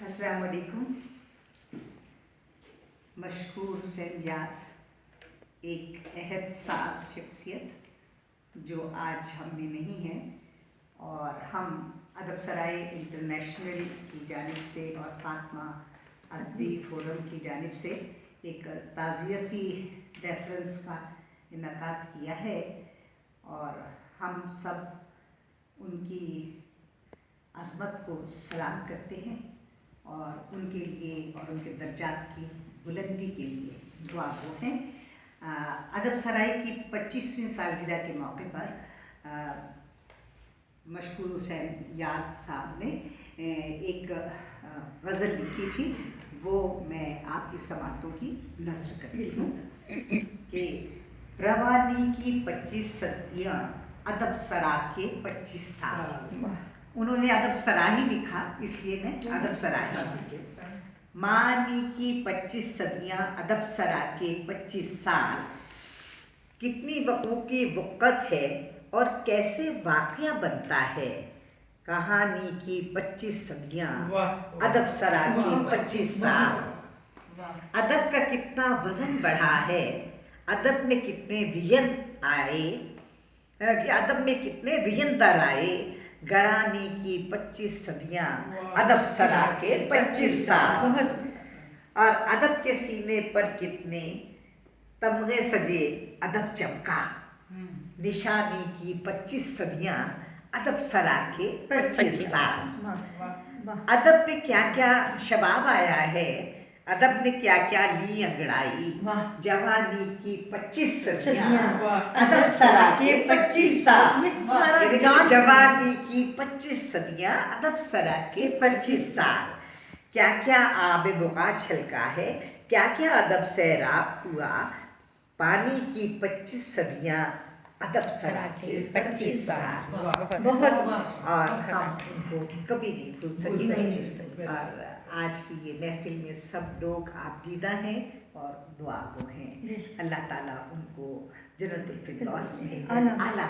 अस्सलाम वालेकुम। मशहूर हुसैन याद एक अहद साज शख्सियत जो आज हम में नहीं है, और हम अदब सराय इंटरनेशनल की जानिब से और फातिमा अदबी फोरम की जानिब से एक ताज़ियती रेफरेंस का इनकाद किया है, और हम सब उनकी अज़मत को सलाम करते हैं और उनके लिए और उनके दर्जात की बुलंदी के लिए दुआ गो हैं। अदब सराय की 25वीं सालगिरह के मौके पर मशहूर हुसैन याद साहब ने एक गज़ल लिखी थी, वो मैं आपकी समातों की नस्र करती हूँ कि रवानी की 25 सदियाँ अदब सरा के 25 साल। उन्होंने अदब सरा ही लिखा, इसलिए मैं अदब सरा ही। मानी की 25 सदियाँ अदब सरा के 25 साल, कितनी वक़्त की वक़्त है और कैसे वाक़या बनता है। कहानी की 25 सदियाँ अदब सरा के 25 साल। अदब का कितना वज़न बढ़ा है, अदब में कितने विजन आए, कि अदब में कितने विजन दर आए। गरानी की 25 सदियाँ अदब सरा के 25 साल। और अदब के सीने पर कितने तमगे सजे अदब चमका। निशानी की 25 सदियाँ अदब सरा के 25 साल। अदब में क्या क्या शबाब आया है, अदब ने क्या क्या ली अंगड़ाई। जवानी की 25 सदियाँ अदब सरा के 25 साल। जवानी की 25 सदियाँ अदब सरा के 25 साल। क्या क्या आब बुका छलका है, क्या क्या अदब सैराब हुआ। पानी की 25 सदियाँ अदब सरा के 25 साल। और हम उनको कभी नहीं भूल सकेंगे। और आज की ये महफिल में सब लोग आप दीदा हैं और दुआ गो हैं। अल्लाह ताला उनको जन्नतुल फिरदौस में आला